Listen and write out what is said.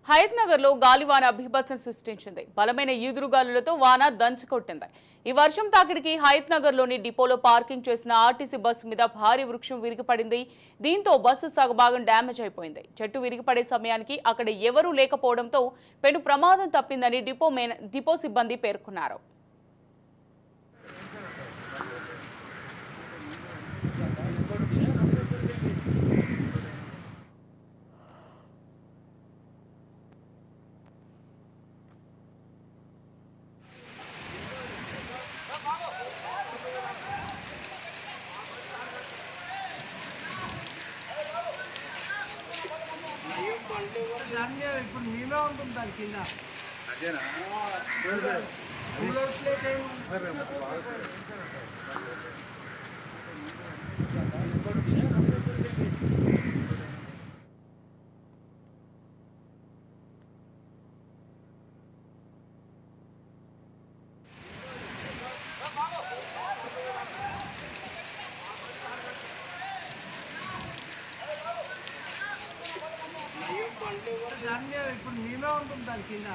హయత్నగర్లో గాలివాన బీభత్సం సృష్టించింది. బలమైన ఈదురుగాలులతో వాన దంచుకొట్టింది. ఈ వర్షం తాకిడికి హయత్నగర్లోని డిపోలో పార్కింగ్ చేసిన ఆర్టీసీ బస్సు మీద భారీ వృక్షం విరిగిపడింది. దీంతో బస్సు సగభాగం డ్యామేజ్ అయిపోయింది. చెట్టు విరిగిపడే సమయానికి అక్కడ ఎవరూ లేకపోవడంతో పెను ప్రమాదం తప్పిందని డిపో సిబ్బంది పేర్కొన్నారు. ఇప్పుడు మేమే ఉంటుంది దాని కింద ఇప్పుడు మేమే ఉంటుంది దాని కింద